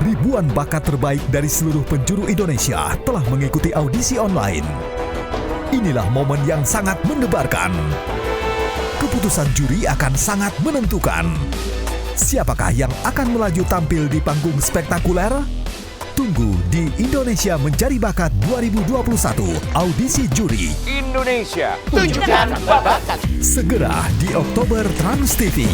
Ribuan bakat terbaik dari seluruh penjuru Indonesia telah mengikuti audisi online. Inilah momen yang sangat mendebarkan. Keputusan juri akan sangat menentukan. Siapakah yang akan melaju tampil di panggung spektakuler? Tunggu di Indonesia Mencari Bakat 2021 Audisi Juri. Indonesia, tunjukkan bakat. Segera di Oktober Trans TV.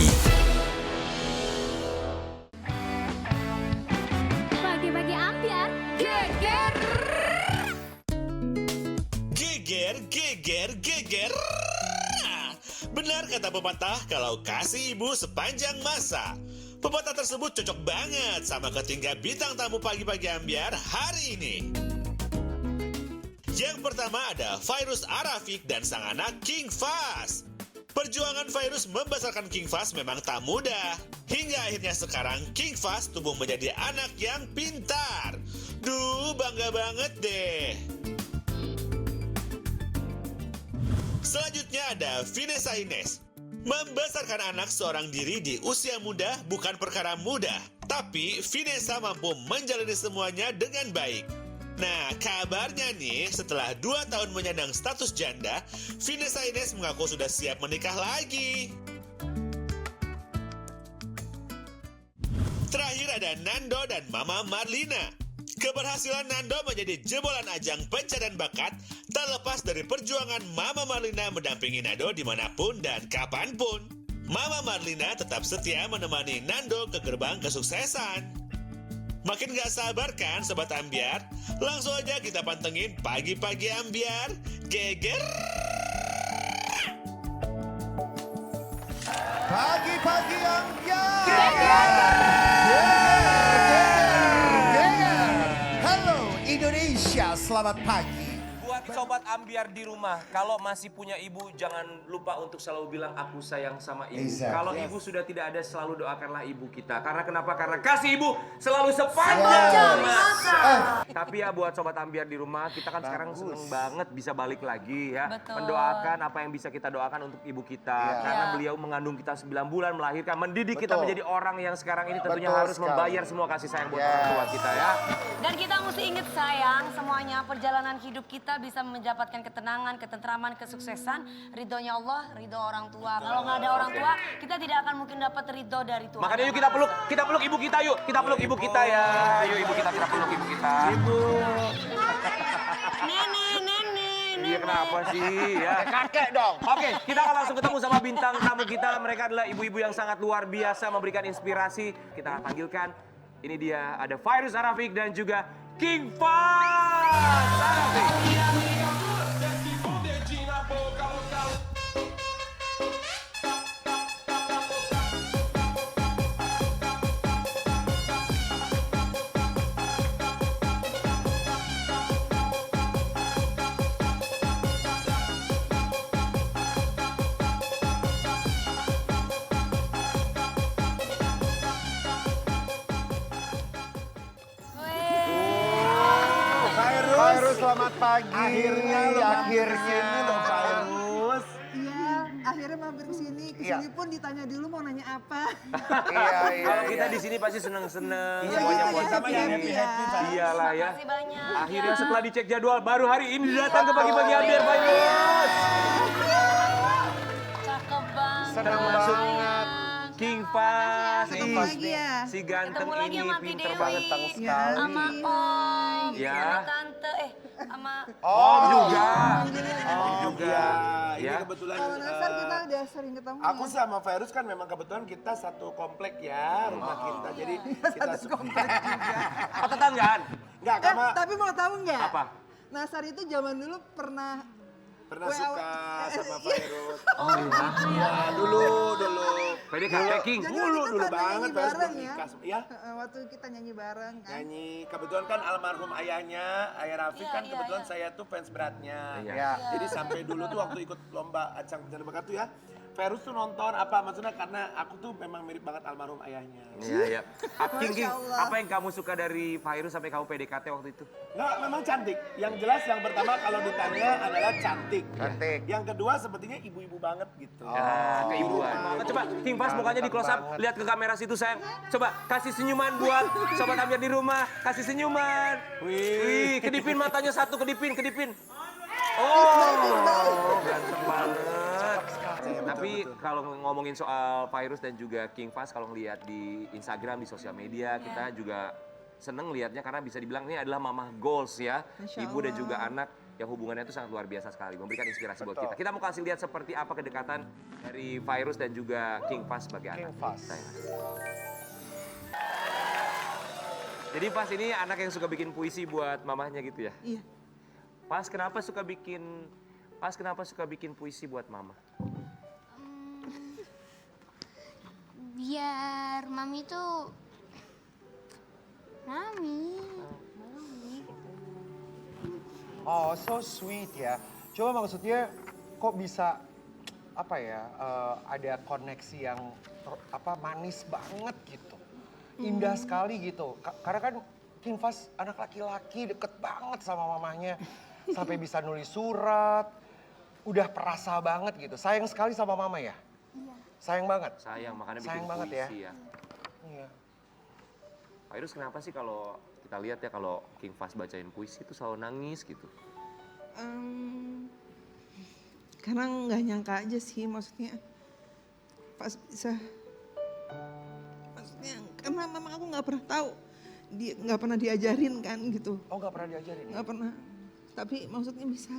Pagi-pagi ambiar, geger. Geger, geger, geger. Benar kata pepatah kalau kasih ibu sepanjang masa. Pepatah tersebut cocok banget sama ketiga bintang tamu pagi-pagi ambiar hari ini. Yang pertama ada Fairuz Arafik dan sang anak King Fast. Perjuangan Fairuz membesarkan King Fast memang tak mudah. Hingga akhirnya sekarang King Fast tumbuh menjadi anak yang pintar. Duh, bangga banget deh. Selanjutnya ada Vinessa Ines. Membesarkan anak seorang diri di usia muda bukan perkara mudah. Tapi Vinessa mampu menjalani semuanya dengan baik. Nah, kabarnya nih, setelah 2 tahun menyandang status janda, Vinessa Ines mengaku sudah siap menikah lagi. Terakhir ada Nando dan Mama Marlina. Keberhasilan Nando menjadi jebolan ajang pencarian bakat tak lepas dari perjuangan Mama Marlina mendampingi Nando dimanapun dan kapanpun. Mama Marlina tetap setia menemani Nando ke gerbang kesuksesan. Makin gak sabar kan Sobat Ambiar? Langsung aja kita pantengin Pagi-Pagi Ambiar. Geger! Pagi-pagi ambiar. Halo Indonesia, selamat pagi. Buat sobat ambiar di rumah, kalau masih punya ibu jangan lupa untuk selalu bilang aku sayang sama ibu. Exactly. Kalau ibu sudah tidak ada, selalu doakanlah ibu kita. Karena kenapa? Karena kasih ibu selalu sepanjang masa. Tapi ya buat sobat ambiar di rumah, kita kan sekarang seneng banget bisa balik lagi ya. Betul. Mendoakan apa yang bisa kita doakan untuk ibu kita. Karena beliau mengandung kita 9 bulan, melahirkan, mendidik kita menjadi orang yang sekarang ini tentunya Betul harus sekali. membayar semua kasih sayang buat orang tua kita ya. Dan kita mesti ingat sayang semuanya perjalanan hidup kita bisa mendapatkan ketenangan, ketentraman, kesuksesan, ridhonya Allah, ridho orang tua. Kalau nggak ada orang tua, kita tidak akan mungkin dapat ridho dari Tuhan. Makanya yuk kita peluk ibu kita yuk. Kita peluk ibu kita ya. Ayo ibu kita peluk ibu kita. Nenek. Iya kenapa sih ya? Kakek dong. Oke, kita akan langsung ketemu sama bintang tamu kita. Mereka adalah ibu-ibu yang sangat luar biasa memberikan inspirasi. Kita akan panggilkan. Ini dia ada Fairuz Arafik dan juga King Fast Arafik. Fairuz, selamat pagi. Akhirnya lo mampir kesini loh, Fairuz. Iya, akhirnya mampir ke sini. Kesini pun ditanya dulu mau nanya apa. Iya. Kalau kita di sini pasti seneng-seneng. Iya, Semuanya kita positif. sama yang happy-happy, Pak. Iyalah ya. Makasih banyak. Akhirnya setelah dicek jadwal baru hari ini datang ke pagi-pagi ambiar Fairuz. Cakep banget. Senang Termasuk banget. King Fast, Ketemu lagi ya. si ganteng Ketemu lagi ini sama Aunty pinter Dewi. banget tang Ya. sekali. Sama Om, Ya. sama Tante, sama Om juga. Oh juga. Ini Ya. kebetulan Kalau Nasar kita udah sering ketemu aku ya. sama Fairuz kan memang kebetulan kita satu komplek ya rumah kita. Jadi kita komplek juga. Oh tetanggaan? Enggak, karena Tapi mau tahu nggak? Apa? Nasar itu zaman dulu pernah pernah WA. suka sama Fairuz. Oh iya. Ya, dulu. PDKT King. Jadi Dulu kita pernah banget nyanyi Fairuz bareng belum ya. nikah. Ya, Waktu kita nyanyi bareng kan. nyanyi. Kebetulan kan almarhum ayahnya, Ayah Raffi Iya, kan iya, kebetulan iya. saya tuh fans beratnya. Iya. Ya. Jadi sampai dulu tuh waktu ikut lomba Ajang Pencarian Bakat tuh ya, Ferus tuh nonton apa maksudnya karena aku tuh memang mirip banget almarhum ayahnya. Iya, iya. King, Masya Allah. apa yang kamu suka dari Fairuz sampai kamu PDKT waktu itu? Nggak, memang cantik. Yang jelas yang pertama kalau ditanya adalah cantik. Cantik. Yang kedua sepertinya ibu-ibu banget gitu. Ah, keibuan. Coba King Fas mukanya di close up, banget. lihat ke kamera situ sayang. Coba kasih senyuman buat sobat Amir di rumah, kasih senyuman. Wih, kedipin matanya satu, kedipin. Oh, ganteng banget. Tapi kalau ngomongin soal Fairuz dan juga King Fas, kalau ngelihat di Instagram, di sosial media, kita juga seneng lihatnya karena bisa dibilang ini adalah mamah goals ya. Masya Ibu dan Allah. juga anak yang hubungannya itu sangat luar biasa sekali, memberikan inspirasi buat kita. Kita mau kasih lihat seperti apa kedekatan dari Fairuz dan juga King Fas sebagai King anak. Fas. Jadi Fas ini anak yang suka bikin puisi buat mamahnya gitu ya? Iya. Pas kenapa suka bikin puisi buat mama? Biar mami tuh mami. Oh, so sweet ya. Coba maksudnya kok bisa apa ya? Ada koneksi yang manis banget gitu. Indah sekali gitu. Karena kan King Fas anak laki-laki deket banget sama mamanya. Sampai bisa nulis surat. Udah perasa banget gitu. Sayang sekali sama mama ya? Iya. Sayang banget? Sayang, makanya bikin Sayang banget puisi ya. Iya. Fairuz kenapa sih kalau kita lihat ya kalau King Fas bacain puisi itu selalu nangis gitu? Karena nggak nyangka aja sih, maksudnya pas bisa, maksudnya karena memang aku nggak pernah tahu, dia nggak pernah diajarin kan gitu, Oh nggak pernah diajarin ya? nggak pernah. Tapi maksudnya bisa.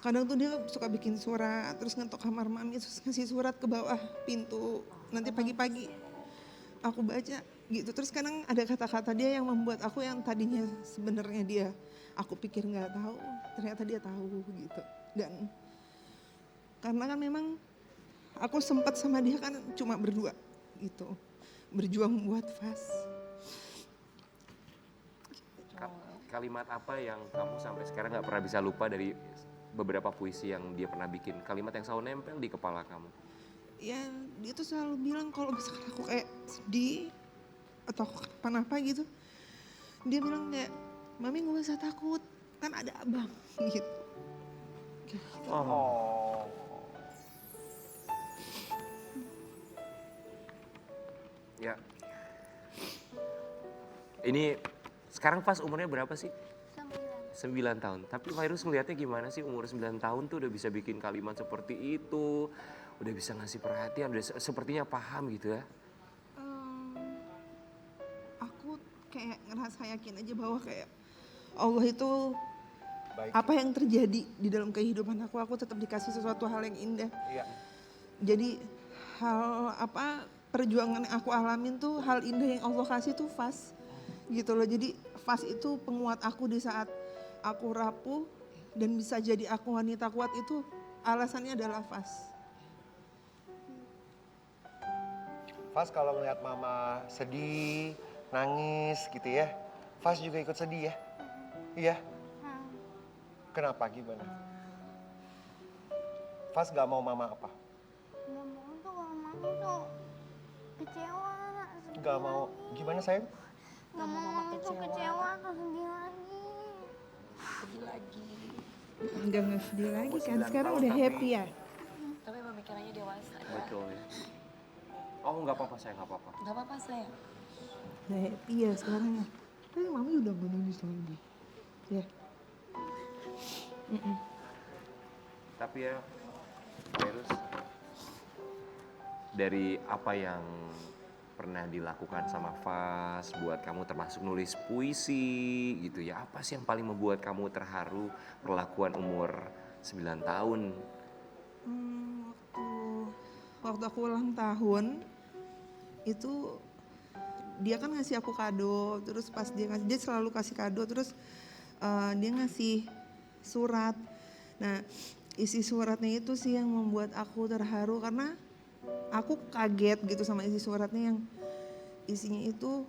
Kadang tuh dia suka bikin surat, terus ngetok kamar mami, terus ngasih surat ke bawah pintu. Nanti pagi-pagi aku baca gitu. Terus kadang ada kata-kata dia yang membuat aku yang tadinya sebenarnya aku pikir nggak tahu, ternyata dia tahu gitu. Dan karena kan memang aku sempat sama dia kan cuma berdua gitu, berjuang buat Fas. Kalimat apa yang kamu sampai sekarang nggak pernah bisa lupa dari beberapa puisi yang dia pernah bikin? Kalimat yang selalu nempel di kepala kamu? Ya dia tuh selalu bilang kalau misalkan aku kayak sedih atau kenapa gitu, dia bilang kayak, mami gak usah takut, kan ada abang gitu. Oh. Ya. Ini sekarang Fas umurnya berapa sih? 9 tahun. Tapi Fairuz ngelihatnya gimana sih umur 9 tahun tuh udah bisa bikin kalimat seperti itu, udah bisa ngasih perhatian, udah sepertinya paham gitu ya? Aku kayak ngerasa yakin aja bahwa kayak Allah itu Baik. apa yang terjadi di dalam kehidupan aku tetap dikasih sesuatu hal yang indah. Iya. Jadi perjuangan yang aku alamin tuh hal indah yang Allah kasih tuh Fas gitu loh. Jadi Fas itu penguat aku di saat aku rapuh, dan bisa jadi aku wanita kuat itu alasannya adalah Fas. Fas kalau ngeliat mama sedih, nangis gitu ya, Fas juga ikut sedih ya? Iya? Kenapa, gimana? Fas gak mau mama apa? Nggak mau tuh kalau mami tuh kecewa. Gak mau, gimana sayang? Nggak mau mama tuh kecewa atau sedih lagi. Nggak sedih lagi kan, 9 sekarang tahun udah tapi- happy ya. Tapi pemikirannya dewasa. Betul ya. Oh nggak apa-apa saya, nggak apa-apa. Gak apa-apa saya. Udah happy ya sekarang ya. Tapi mami udah gak nangis lagi. Ya. Tapi ya, Fairuz, dari apa yang pernah dilakukan sama Fas buat kamu termasuk nulis puisi gitu ya, apa sih yang paling membuat kamu terharu perlakuan umur 9 tahun? Waktu aku ulang tahun itu dia kan ngasih aku kado, terus pas dia selalu kasih kado, terus dia ngasih surat. Nah isi suratnya itu sih yang membuat aku terharu karena aku kaget gitu sama isi suratnya yang isinya itu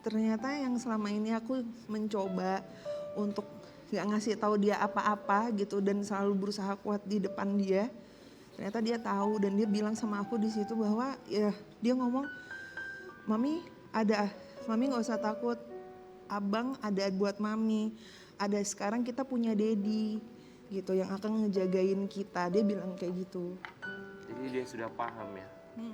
ternyata yang selama ini aku mencoba untuk gak ngasih tahu dia apa-apa gitu dan selalu berusaha kuat di depan dia. Ternyata dia tahu dan dia bilang sama aku di situ bahwa ya dia ngomong, Mami nggak usah takut, abang ada buat Mami, ada sekarang kita punya Dedi gitu yang akan ngejagain kita, dia bilang kayak gitu. Jadi dia sudah paham ya.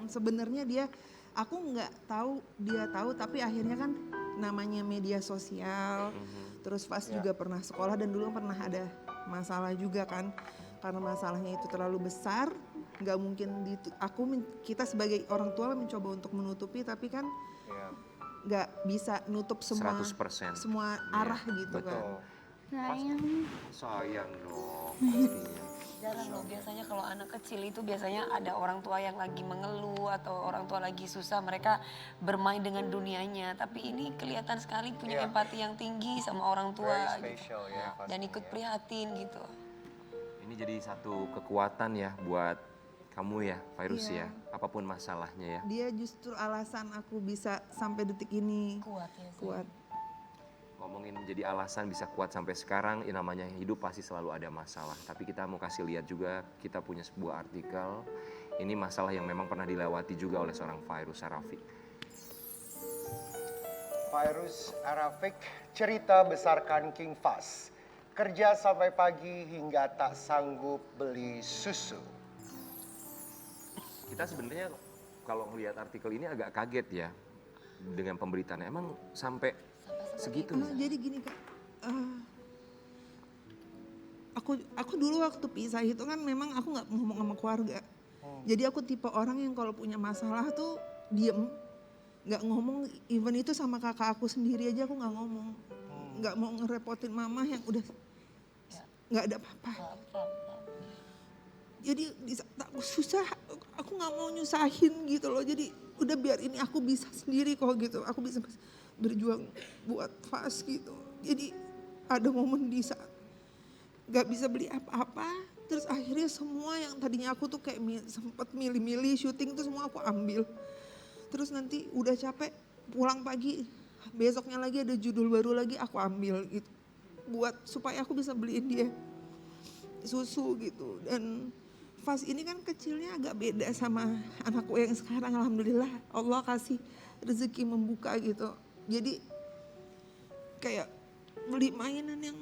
Sebenarnya aku nggak tahu dia tahu, tapi akhirnya kan namanya media sosial, terus Fas juga pernah sekolah dan dulu pernah ada masalah juga kan. Karena masalahnya itu terlalu besar, nggak mungkin kita sebagai orang tua mencoba untuk menutupi, tapi kan nggak bisa nutup semua 100%. semua arah gitu kan. Sayang dong pastinya. Jarang loh, biasanya kalau anak kecil itu biasanya ada orang tua yang lagi mengeluh atau orang tua lagi susah, mereka bermain dengan dunianya. Tapi ini kelihatan sekali punya empati yang tinggi sama orang tua gitu. Dan ikut prihatin gitu. Ini jadi satu kekuatan ya buat kamu ya, Fairuz ya. Apapun masalahnya ya. Dia justru alasan aku bisa sampai detik ini Kuat ya. kuat. Ngomongin jadi alasan bisa kuat sampai sekarang, ya namanya hidup pasti selalu ada masalah. Tapi kita mau kasih lihat juga, kita punya sebuah artikel. Ini masalah yang memang pernah dilewati juga oleh seorang Fairuz Arafiq. Fairuz Arafiq, cerita besarkan King Fas. Kerja sampai pagi hingga tak sanggup beli susu. Kita sebenarnya kalau melihat artikel ini agak kaget ya dengan pemberitaannya. Emang sampai segitu? Jadi gini Kak, aku dulu waktu pisah itu kan memang aku nggak ngomong sama keluarga. Jadi aku tipe orang yang kalau punya masalah tuh diem, nggak ngomong. Even itu sama kakak aku sendiri aja aku nggak ngomong, nggak mau ngerepotin mama yang udah nggak ada apa-apa. Jadi di saat aku susah, aku nggak mau nyusahin gitu loh. Jadi udah biar ini aku bisa sendiri kok gitu. Aku bisa berjuang buat Fas gitu. Jadi ada momen di saat nggak bisa beli apa-apa. Terus akhirnya semua yang tadinya aku tuh kayak sempet milih-milih syuting tuh semua aku ambil. Terus nanti udah capek pulang pagi, besoknya lagi ada judul baru lagi aku ambil gitu. Buat supaya aku bisa beliin dia susu gitu. Dan Fas ini kan kecilnya agak beda sama anakku yang sekarang. Alhamdulillah Allah kasih rezeki membuka gitu. Jadi kayak beli mainan yang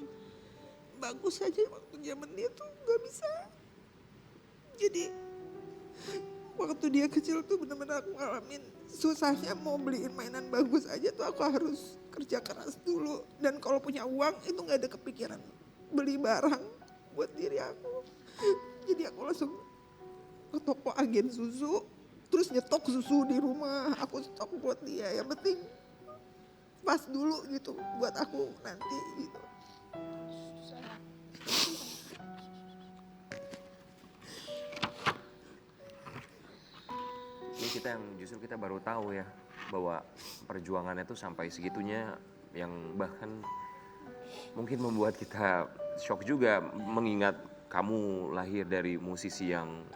bagus aja waktu zaman dia tuh gak bisa. Jadi waktu dia kecil tuh benar-benar aku ngalamin susahnya mau beliin mainan bagus aja tuh aku harus kerja keras dulu. Dan kalau punya uang itu gak ada kepikiran beli barang buat diri aku. Jadi aku langsung ke toko agen susu, terus nyetok susu di rumah, aku stok buat dia. Yang penting pas dulu gitu buat aku nanti gitu. Ini kita yang justru kita baru tahu ya bahwa perjuangannya tuh sampai segitunya, yang bahkan mungkin membuat kita shock juga mengingat kamu lahir dari musisi yang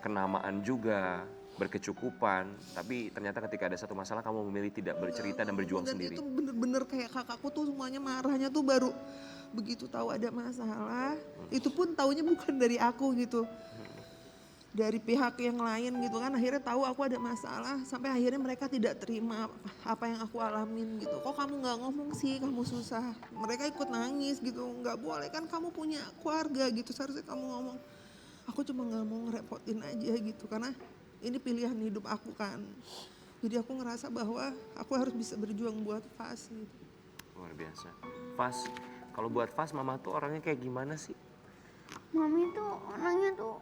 kenamaan juga, berkecukupan, tapi ternyata ketika ada satu masalah kamu memilih tidak bercerita dan berjuang Dan sendiri. itu bener-bener kayak kakakku tuh semuanya marahnya tuh baru begitu tahu ada masalah. Itu pun taunya bukan dari aku gitu. Dari pihak yang lain gitu kan, akhirnya tahu aku ada masalah, sampai akhirnya mereka tidak terima apa yang aku alamin gitu. Kok kamu nggak ngomong sih, kamu susah. Mereka ikut nangis gitu, nggak boleh kan kamu punya keluarga gitu, seharusnya kamu ngomong. Aku cuma nggak mau ngerepotin aja gitu, karena ini pilihan hidup aku kan. Jadi aku ngerasa bahwa aku harus bisa berjuang buat Fas gitu. Luar biasa. Fas, kalau buat Fas, mama tuh orangnya kayak gimana sih? Mami tuh orangnya tuh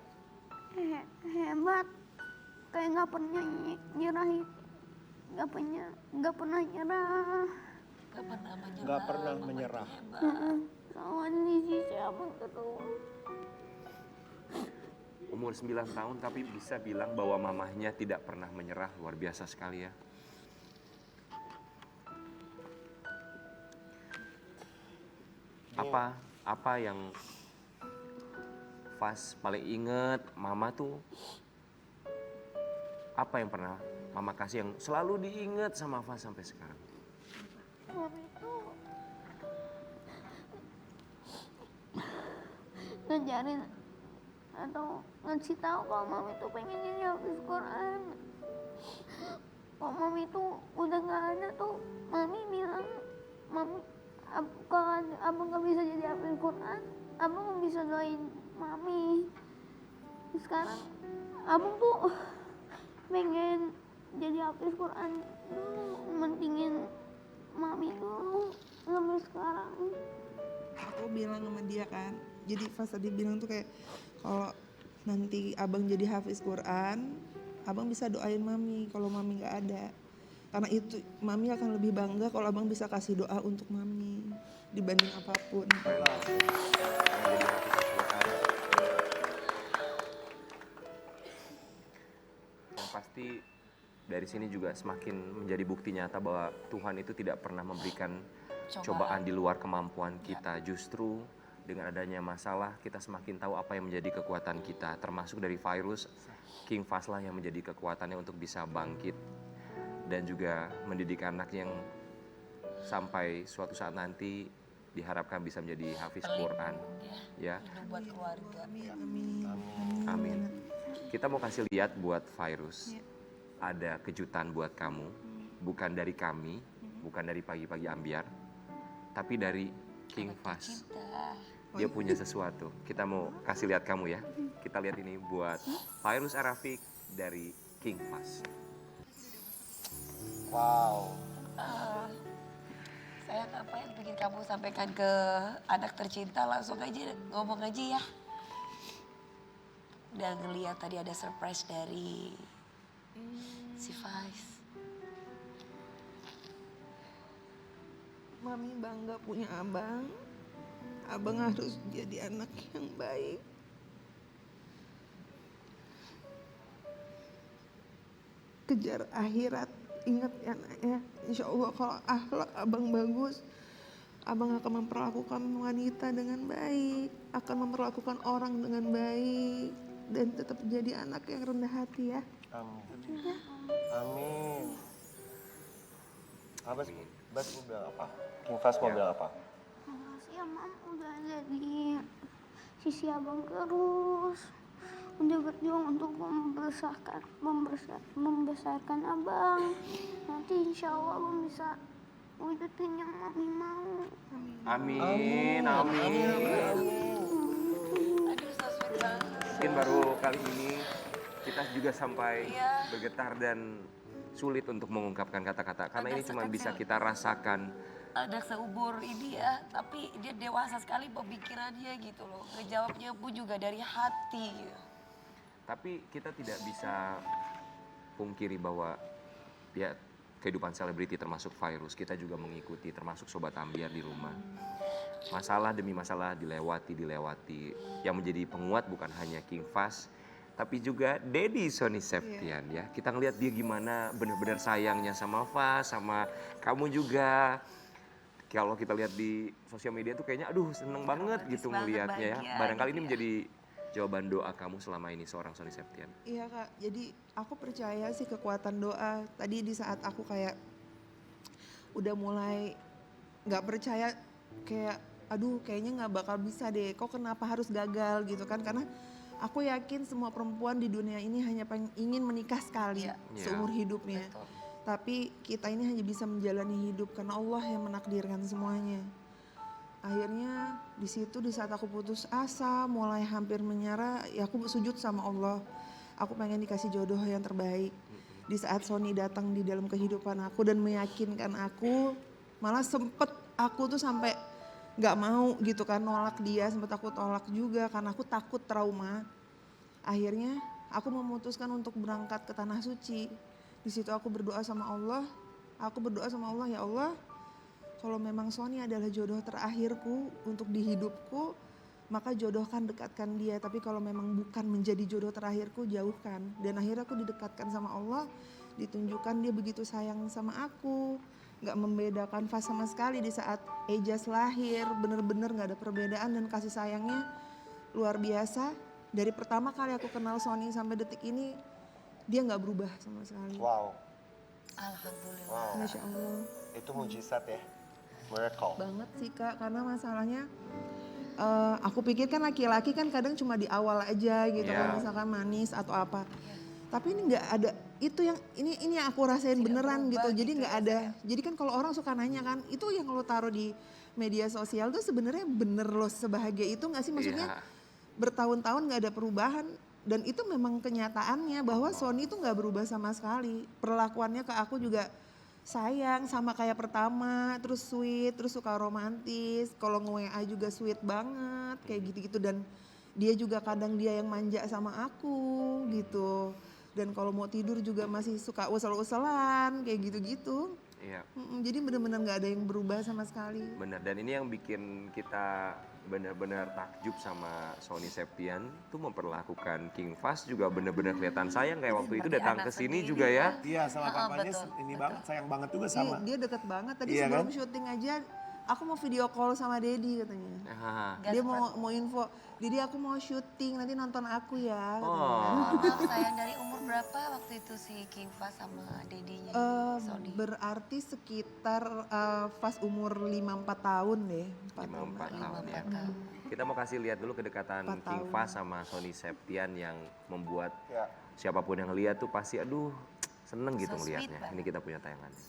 hebat, kayak nggak pernah nyerah, nggak pernah nyerah. Nggak pernah menyerah. Lawan di siapa terus. Umur 9 tahun tapi bisa bilang bahwa mamahnya tidak pernah menyerah, luar biasa sekali ya. Apa yang Fas paling inget mama tuh, apa yang pernah mama kasih yang selalu diinget sama Fas sampai sekarang? Mami tuh ngajarin atau ngasih tahu kalau mami tuh pengen jadi hafiz Quran. Kalau mami tuh udah nggak ada tuh, mami bilang, kalau abang nggak bisa jadi hafiz Quran, abang nggak bisa doain mami. Sekarang abang tuh pengen jadi hafiz Quran dulu, mentingin mami dulu sampai sekarang. Aku bilang sama dia kan, jadi pas tadi bilang tuh kayak kalau nanti abang jadi hafiz Quran, abang bisa doain mami kalau mami nggak ada, karena itu mami akan lebih bangga kalau abang bisa kasih doa untuk mami dibanding apapun. Yang pasti dari sini juga semakin menjadi bukti nyata bahwa Tuhan itu tidak pernah memberikan cobaan di luar kemampuan kita. Justru dengan adanya masalah kita semakin tahu apa yang menjadi kekuatan kita. Termasuk dari virus, King Faslah yang menjadi kekuatannya untuk bisa bangkit. Dan juga mendidik anak yang sampai suatu saat nanti diharapkan bisa menjadi hafiz Quran. Ya. Buat keluarga. Amin. Kita mau kasih lihat buat virus. Ada kejutan buat kamu. Bukan dari kami, bukan dari pagi-pagi ambiar, tapi dari King Fas. Dia punya sesuatu. Kita mau kasih lihat kamu ya. Kita lihat ini buat Virus Arafik dari King Fas. Wow. Sayang, apa yang bikin kamu sampaikan ke anak tercinta, langsung aja ngomong aja ya. Udah ngeliat tadi ada surprise dari si Faiz. Mami bangga punya abang. Abang harus jadi anak yang baik. Kejar akhirat. Ingat ya nak ya, insya Allah kalau akhlak abang bagus, abang akan memperlakukan wanita dengan baik, akan memperlakukan orang dengan baik, dan tetap jadi anak yang rendah hati ya. Amin. Amin. Bas mau bilang apa? King Fas mau bilang apa? Makasih ya mam, udah ada di sisi abang terus. Udah berjuang untuk membesarkan abang. Nanti insya Allah abang bisa wujudin yang mami mau. Amin, amin. Aduh, so sweet banget. Mungkin baru kali ini kita juga sampai bergetar dan sulit untuk mengungkapkan kata-kata. Karena ini cuma bisa kita rasakan. Ada seubur ini ya, tapi dia dewasa sekali pemikirannya gitu loh. Ngejawabnya pun juga dari hati. Tapi kita tidak bisa pungkiri bahwa ya kehidupan selebriti termasuk virus kita juga mengikuti, termasuk Sobat Ambiar di rumah. Masalah demi masalah dilewati. Yang menjadi penguat bukan hanya King Fas, tapi juga Dedi Sony Septian ya. Kita ngelihat dia gimana benar-benar sayangnya sama Fas, sama kamu juga. Kalau kita lihat di sosial media tuh kayaknya aduh seneng banget gitu ngelihatnya ya. Barangkali ini menjadi jawaban doa kamu selama ini seorang Sony Septian. Iya kak, jadi aku percaya sih kekuatan doa. Tadi di saat aku kayak udah mulai gak percaya, kayak aduh kayaknya gak bakal bisa deh, kok kenapa harus gagal gitu kan. Karena aku yakin semua perempuan di dunia ini hanya ingin menikah sekali seumur hidupnya. Betul. Tapi kita ini hanya bisa menjalani hidup karena Allah yang menakdirkan semuanya. Akhirnya di situ di saat aku putus asa, mulai hampir menyerah, ya aku sujud sama Allah. Aku pengen dikasih jodoh yang terbaik. Di saat Sony datang di dalam kehidupan aku dan meyakinkan aku, malah sempet aku tuh sampai nggak mau gitu kan nolak dia, sempet aku tolak juga karena aku takut trauma. Akhirnya aku memutuskan untuk berangkat ke Tanah Suci. Di situ aku berdoa sama Allah. Ya Allah, kalau memang Sony adalah jodoh terakhirku untuk di hidupku, maka jodohkan, dekatkan dia. Tapi kalau memang bukan menjadi jodoh terakhirku, jauhkan. Dan akhirnya aku didekatkan sama Allah, ditunjukkan dia begitu sayang sama aku. Gak membedakan Fas sama sekali di saat Ejaz lahir, bener-bener gak ada perbedaan dan kasih sayangnya luar biasa. Dari pertama kali aku kenal Sony sampai detik ini, dia gak berubah sama sekali. Wow. Alhamdulillah. Wow. Masya Allah. Itu mujizat ya. Miracle. Banget sih kak, karena masalahnya Aku pikir kan laki-laki kan kadang cuma di awal aja gitu, Iya. kalau misalkan manis atau apa. Tapi ini nggak ada, itu yang ini yang aku rasain beneran gitu. Jadi nggak ada. Jadi kan kalau orang suka nanya kan, itu yang lo taruh di media sosial tuh sebenarnya bener lo sebahagia itu nggak sih? Maksudnya Iya. bertahun-tahun nggak ada perubahan. Dan itu memang kenyataannya bahwa Sony itu nggak berubah sama sekali. Perlakuannya ke aku juga sayang sama kayak pertama, terus sweet, terus suka romantis. Kalau nge-WA juga sweet banget, kayak gitu-gitu. Dan dia juga kadang dia yang manja sama aku gitu. Dan kalau mau tidur juga masih suka usel-uselan, kayak gitu-gitu. Iya. Jadi benar-benar nggak ada yang berubah sama sekali. Benar, dan ini yang bikin kita benar-benar takjub sama Sony Septian tuh memperlakukan King Fast juga benar-benar kelihatan sayang kayak waktu itu datang ke sini juga ya. Iya sama papanya ini banget, sayang banget juga sama. Dia deket banget. Tadi Iya sebelum kan? syuting aja, aku mau video call sama Dedi katanya. Ah. Dia mau info, Dedi aku mau syuting, nanti nonton aku ya. Katanya. Oh, Maaf sayang, dari umur berapa waktu itu si King Fast sama dedinya Sony? Berarti sekitar pas umur 5-4 tahun deh. 54 tahun ya. 4 tahun. Kita mau kasih lihat dulu kedekatan 4 King tahun. Fast sama Sony Septian yang membuat Ya. siapapun yang lihat tuh pasti aduh seneng gitu So sweet ngelihatnya. banget. Ini kita punya tayangannya.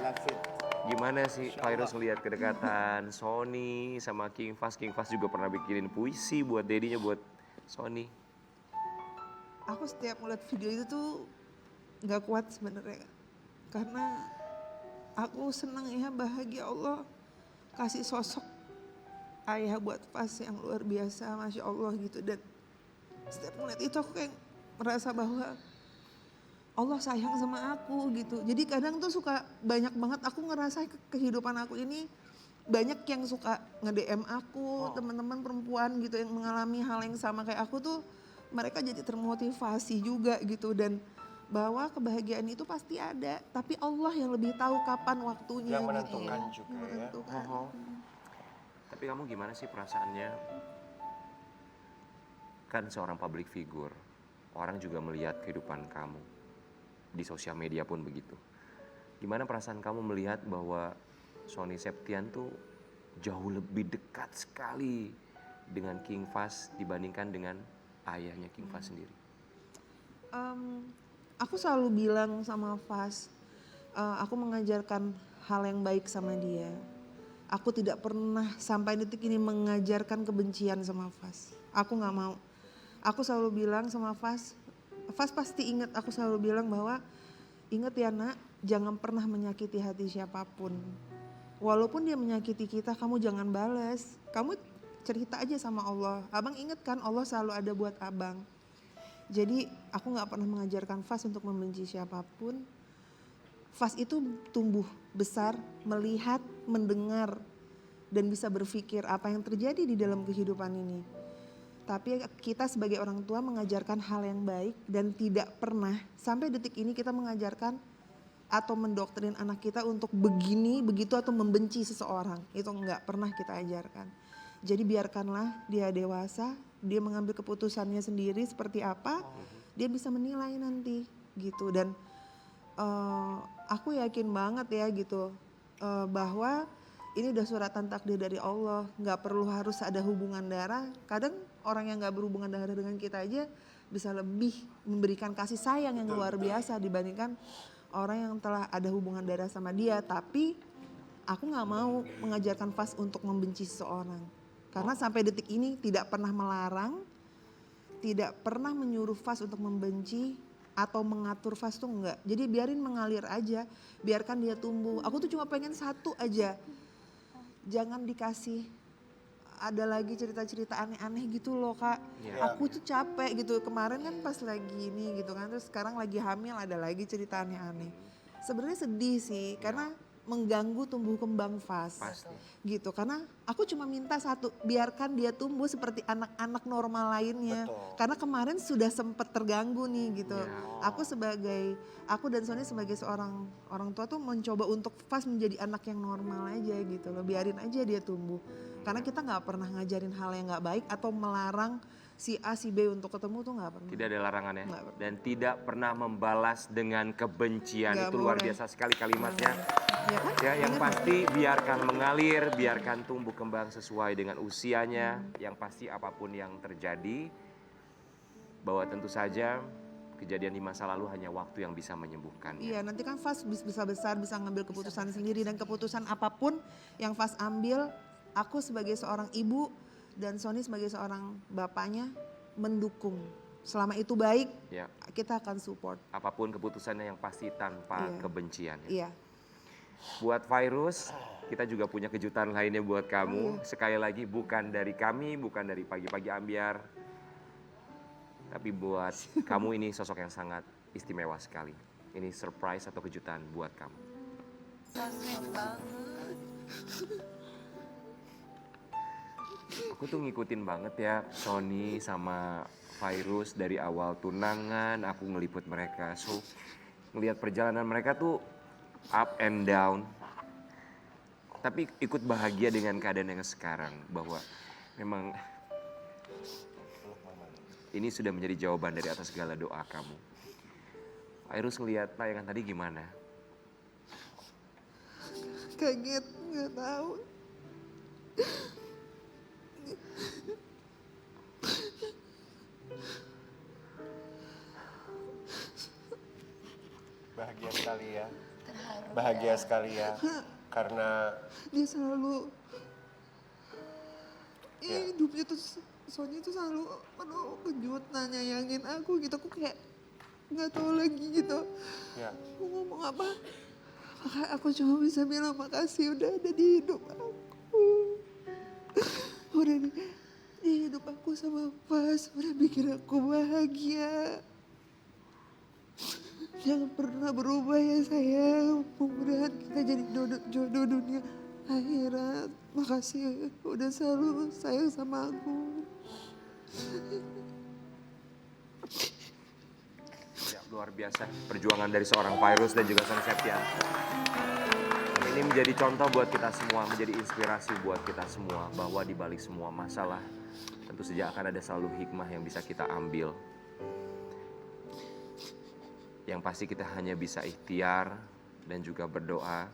Love it. Gimana sih Virus ngelihat kedekatan Sony sama King Fast? King Fast juga pernah bikinin puisi buat dedinya buat Sony. Aku setiap ngeliat video itu tuh nggak kuat sebenarnya. Karena aku senang ya, bahagia Allah kasih sosok ayah buat Fast yang luar biasa, Masya Allah gitu. Dan setiap ngeliat itu aku kayak merasa bahwa Allah sayang sama aku gitu. Jadi kadang tuh suka banyak banget aku ngerasa kehidupan aku ini banyak yang suka nge-DM aku, teman-teman perempuan gitu yang mengalami hal yang sama kayak aku tuh mereka jadi termotivasi juga gitu. Dan bahwa kebahagiaan itu pasti ada, tapi Allah yang lebih tahu kapan waktunya Yang gitu. menentukan juga ya. Menentukan. Tapi kamu gimana sih perasaannya? Kan seorang public figure, orang juga melihat kehidupan kamu. Di sosial media pun begitu. Gimana perasaan kamu melihat bahwa Sony Septian tuh jauh lebih dekat sekali dengan King Fast dibandingkan dengan ayahnya King Fast sendiri? Aku selalu bilang sama Fast, aku mengajarkan hal yang baik sama dia. Aku tidak pernah sampai detik ini mengajarkan kebencian sama Fast. Aku nggak mau. Aku selalu bilang sama Fast pasti ingat, aku selalu bilang bahwa ingat ya nak, jangan pernah menyakiti hati siapapun. Walaupun dia menyakiti kita, kamu jangan balas. Kamu cerita aja sama Allah. Abang ingat kan Allah selalu ada buat abang. Jadi aku gak pernah mengajarkan Fast untuk membenci siapapun. Fast itu tumbuh besar, melihat, mendengar, dan bisa berpikir apa yang terjadi di dalam kehidupan ini. Tapi kita sebagai orang tua mengajarkan hal yang baik dan tidak pernah sampai detik ini kita mengajarkan atau mendoktrin anak kita untuk begini, begitu atau membenci seseorang. Itu nggak pernah kita ajarkan. Jadi biarkanlah dia dewasa, dia mengambil keputusannya sendiri seperti apa, dia bisa menilai nanti gitu. Dan aku yakin banget ya gitu bahwa ini udah suratan takdir dari Allah, nggak perlu harus ada hubungan darah. Kadang orang yang nggak berhubungan darah dengan kita aja bisa lebih memberikan kasih sayang yang luar biasa dibandingkan orang yang telah ada hubungan darah sama dia. Tapi aku nggak mau mengajarkan Fast untuk membenci seseorang. Karena sampai detik ini tidak pernah melarang, tidak pernah menyuruh Fast untuk membenci atau mengatur Fast tuh enggak. Jadi biarin mengalir aja, biarkan dia tumbuh. Aku tuh cuma pengen satu aja. Jangan dikasih ada lagi cerita-cerita aneh-aneh gitu loh Kak. Aku tuh capek gitu. Kemarin kan pas lagi ini gitu kan, terus sekarang lagi hamil ada lagi cerita aneh-aneh. Sebenarnya sedih sih karena mengganggu tumbuh kembang Fast. Pasti. Gitu. Karena aku cuma minta satu, biarkan dia tumbuh seperti anak-anak normal lainnya. Betul. Karena kemarin sudah sempat terganggu nih gitu. Aku dan Sony sebagai seorang orang tua tuh mencoba untuk Fast menjadi anak yang normal aja gitu loh. Biarin aja dia tumbuh. Karena kita nggak pernah ngajarin hal yang nggak baik atau melarang si A, si B untuk ketemu tuh nggak pernah. Tidak ada larangannya. Nggak pernah. Dan tidak pernah membalas dengan kebencian. Nggak Itu luar boleh. biasa sekali kalimatnya. Ya kan? Ya, yang Bener. pasti biarkan mengalir, biarkan tumbuh kembang sesuai dengan usianya. Yang pasti apapun yang terjadi, bahwa tentu saja kejadian di masa lalu hanya waktu yang bisa menyembuhkannya. Iya, nanti kan Fas bisa besar, bisa ngambil keputusan sendiri, dan keputusan apapun yang Fas ambil, aku sebagai seorang ibu dan Sony sebagai seorang bapaknya mendukung. Selama itu baik, Ya, kita akan support. apapun keputusannya yang pasti tanpa Iya. kebencian. Iya. Buat Virus, kita juga punya kejutan lainnya buat kamu. Sekali lagi bukan dari kami, bukan dari Pagi-Pagi Ambyar. Tapi buat kamu ini sosok yang sangat istimewa sekali. Ini surprise atau kejutan buat kamu. Aku tuh ngikutin banget ya Sony sama Virus dari awal tunangan, aku ngeliput mereka. So, ngelihat perjalanan mereka tuh up and down. Tapi ikut bahagia dengan keadaan yang sekarang. Bahwa memang ini sudah menjadi jawaban dari atas segala doa kamu. Virus ngelihat tayangan tadi gimana? Kaget, nggak tahu. Bahagia sekali ya. Bahagia sekali ya. Karena Dia selalu, hidupnya tuh, Sony tuh selalu penuh kejutan, nyayangin aku gitu. Aku kayak nggak tahu lagi gitu. ya Aku ngomong apa? Maka aku cuma bisa bilang makasih udah ada di hidup aku. Udah di hidup aku sama Pas, udah bikin aku bahagia. Jangan pernah berubah ya sayang. Mudah-mudahan kita jadi jodoh dunia akhirat. Makasih udah selalu sayang sama aku. Ya, luar biasa perjuangan dari seorang Virus dan juga Sony Septian. Ini menjadi contoh buat kita semua, menjadi inspirasi buat kita semua bahwa di balik semua masalah tentu saja akan ada selalu hikmah yang bisa kita ambil. Yang pasti kita hanya bisa ikhtiar dan juga berdoa.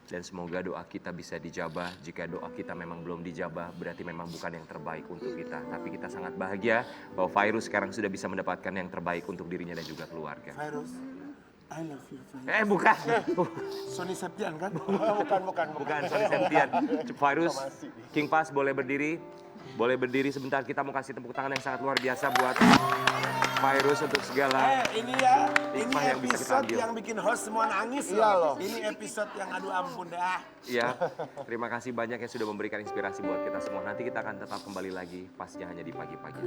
Dan semoga doa kita bisa dijabah. Jika doa kita memang belum dijabah, berarti memang bukan yang terbaik untuk kita. Tapi kita sangat bahagia bahwa Virus sekarang sudah bisa mendapatkan yang terbaik untuk dirinya dan juga keluarga. Virus, I love you, Virus. Bukan. Sony Septian kan? Bukan Sony Septian. Virus, King Pas boleh berdiri. Boleh berdiri sebentar, kita mau kasih tepuk tangan yang sangat luar biasa buat Virus untuk segala Ini ya, ini hikmah yang bisa kita episode ambil. yang bikin host semua nangis Iya loh. Ini episode yang aduh ampun dah. Ya, terima kasih banyak yang sudah memberikan inspirasi buat kita semua. Nanti kita akan tetap kembali lagi, pasnya hanya di pagi-pagi.